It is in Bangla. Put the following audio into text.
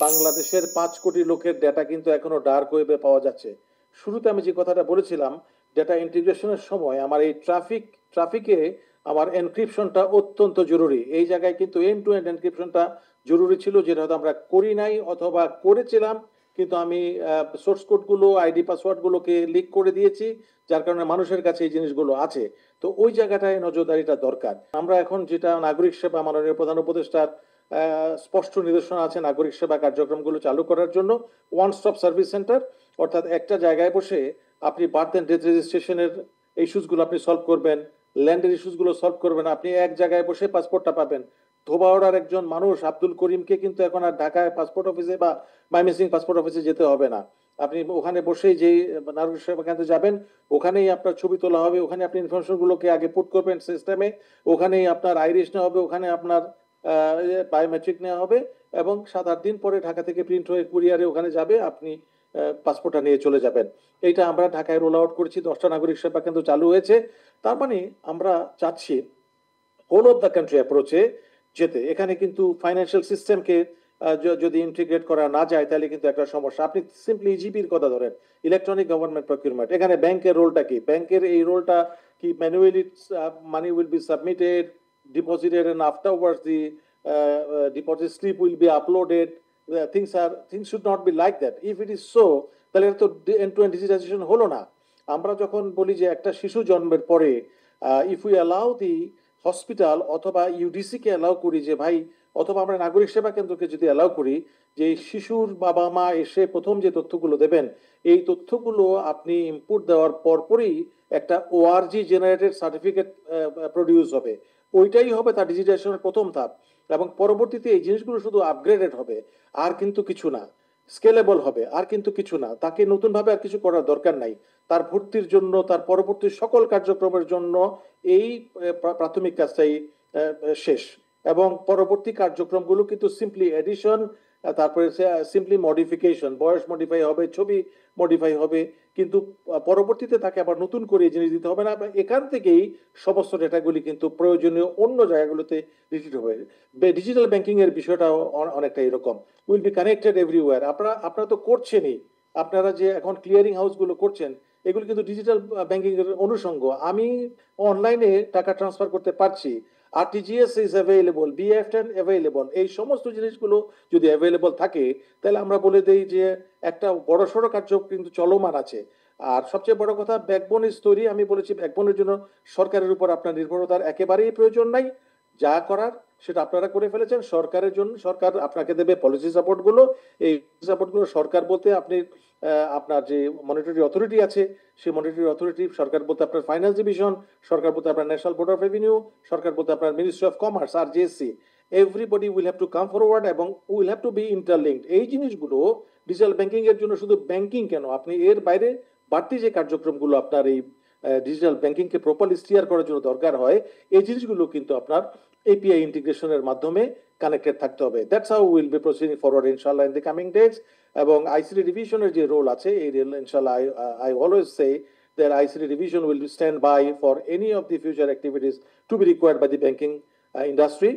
বাংলাদেশের 5 কোটি লোকের ডেটা কিন্তু এখনো ডার্ক ওয়েবে পাওয়া যাচ্ছে। শুরুতে আমি যে কথাটা বলেছিলাম, ডেটা ইন্টিগ্রেশনের সময় আমার এই ট্রাফিকে আমার এনক্রিপশনটা অত্যন্ত জরুরি। এই জায়গায় কিন্তু এন্ড টু এন্ড এনক্রিপশনটা জরুরি ছিল, যেটা হয়তো আমরা করি নাই অথবা করেছিলাম, কিন্তু আমি সোর্স কোডগুলো, আইডি পাসওয়ার্ডগুলোকে লিক করে দিয়েছি, যার কারণে মানুষের কাছে এই জিনিসগুলো আছে। তো ওই জায়গাটায় নজরদারিটা দরকার। আমরা এখন যেটা নাগরিক সেবা, মাননীয় প্রধান উপদেষ্টার স্পষ্ট নির্দেশনা আছে নাগরিক সেবা কার্যক্রমগুলো চালু করার জন্য। ওয়ান স্টপ সার্ভিস সেন্টার, অর্থাৎ একটা জায়গায় বসে আপনি বার্থ এন্ড ডেথ রেজিস্ট্রেশনের ইস্যুসগুলো আপনি সলভ করবেন, ল্যান্ডের ইস্যুসগুলো সলভ করবেন, আপনি এক জায়গায় বসে পাসপোর্টটা পাবেন। ধোবাউড়ার একজন মানুষ আব্দুল করিমকে কিন্তু এখন আর ঢাকায় পাসপোর্ট অফিসে বা মাইমিসিং পাসপোর্ট অফিসে যেতে হবে না। আপনি ওখানে বসেই যেই নাগরিক সেবা কেন্দ্রে যাবেন, ওখানেই আপনার ছবি তোলা হবে, ওখানে আপনি ইনফরমেশনগুলোকে আগে পুট করবেন সিস্টেমে, ওখানেই আপনার আইরিশ নেওয়া হবে, ওখানে আপনার বায়োমেট্রিক নেওয়া হবে, এবং 7-8 দিন পরে ঢাকা থেকে প্রিন্ট হয়ে কুরিয়ারে ওখানে যাবে, আপনি পাসপোর্টটা নিয়ে চলে যাবেন। এইটা আমরা ঢাকায় রোল আউট করেছি, 10টা নাগরিক সেবা কেন্দ্র চালু হয়েছে। তার মানে আমরা চাচ্ছি হোল অফ দ্য কান্ট্রি অ্যাপ্রোচে যেতে। এখানে কিন্তু ফাইন্যান্সিয়াল সিস্টেমকে যদি ইন্টিগ্রেট করা না যায় তাহলে কিন্তু একটা সমস্যা। আপনি সিম্পলি ইজিপির কথা ধরেন, ইলেকট্রনিক গভর্নমেন্ট প্রকিউরমেন্ট, এখানে ব্যাংকের রোলটা কি? ব্যাংকের এই রোলটা কি manually money will be submitted, deposited, and afterwards the deposit slip will be uploaded. Things should not be like that. If it is so, তাহলে তো এন্ড টু এন্ড ডিজিটাইজেশন হলো না। আমরা যখন বলি যে একটা শিশু জন্মের পরে if we allow the hospital অথবা ইউডিসি কে অ্যালাউ করি যে ভাই, অথবা আমরা নাগরিক সেবা কেন্দ্রকে যদি অ্যালাউ করি যে শিশুর বাবা মা এসে প্রথম যে তথ্যগুলো দেবেন, এই তথ্যগুলো আপনি ইনপুট দেওয়ার পরপরই একটা ওআরজি জেনারেটেড সার্টিফিকেট প্রডিউস হবে। ওইটাই হবে তার ডিজিটাইজেশনের প্রথম ধাপ, এবং পরবর্তীতে এই জিনিসগুলো শুধু আপগ্রেডেড হবে, আর কিন্তু কিছু না। স্কেলেবল হবে, আর কিন্তু কিছু না। তাকে নতুনভাবে আর কিছু করার দরকার নাই। তার ভর্তির জন্য, তার পরবর্তী সকল কার্যক্রমের জন্য এই প্রাথমিক কাজটাই শেষ, এবং পরবর্তী কার্যক্রমগুলো কিন্তু সিম্পলি এডিশন, তারপরে সিম্পলি মডিফিকেশন, বয়স মডিফাই হবে, ছবি মডিফাই হবে, কিন্তু পরবর্তীতে তাকে আবার নতুন করে এই জিনিস দিতে হবে না। এখান থেকেই সমস্ত ডেটাগুলি কিন্তু প্রয়োজনীয় অন্য জায়গাগুলোতে রিট্রিট হবে। ডিজিটাল ব্যাংকিং এর বিষয়টা অনেকটা এরকম, উইল বি কানেক্টেড এভরিওয়্যার। আপনারা তো করছেনই, আপনারা যে এখন ক্লিয়ারিং হাউসগুলো করছেন, এগুলো কিন্তু ডিজিটাল ব্যাংকিং এর অনুষঙ্গ। আমি অনলাইনে টাকা ট্রান্সফার করতে পারছি, RTGS is available, BFT available. এই সমস্ত জিনিসগুলো যদি অ্যাভেলেবল থাকে, তাহলে আমরা বলে দেই যে একটা বড়সড় কার্য কিন্তু চলমান আছে। আর সবচেয়ে বড় কথা, ব্যাকবোন ইজ তৈরি। আমি বলেছি ব্যাকবোনের জন্য সরকারের উপর আপনার নির্ভরতার একেবারেই প্রয়োজন নাই। যা করার সেটা আপনারা করে ফেলেছেন। সরকারের জন্য সরকার আপনাকে দেবে পলিসি সাপোর্ট গুলো। এই সাপোর্ট গুলো সরকার বলতে আপনি আপনার যে মনিটরি অথরিটি আছে, সেই মনিটরি অথরিটি, সরকার বলতে আপনার ফাইন্যান্স ডিভিশন, সরকার বলতে আপনার ন্যাশনাল বোর্ড অফ রেভিনিউ, সরকার বলতে আপনার মিনিস্ট্রি অফ কমার্স আর GSC, everybody will have to come forward এবং will have to be interlinked. এই জিনিসগুলো ডিজিটাল ব্যাংকিং এর জন্য, শুধু ব্যাংকিং কেন, আপনি এর বাইরে বাড়তি যে কার্যক্রমগুলো আপনার এই ডিজিটাল ব্যাংকিংকে প্রপারলি স্টিয়ার করার জন্য দরকার হয়, এই জিনিসগুলো কিন্তু আপনার এপিআই ইন্টিগ্রেশনের মাধ্যমে কানেক্টেড থাকতে হবে। That's how will be proceeding forward ইনশাআল্লাহ ইন দ্য কামিং ডেজ। এবং আইসিটি ডিভিশনের যে রোল আছে, এই রোল ইনশাআল্লাহ I always say that ICT division will stand by for any of the future activities to be required by the banking industry.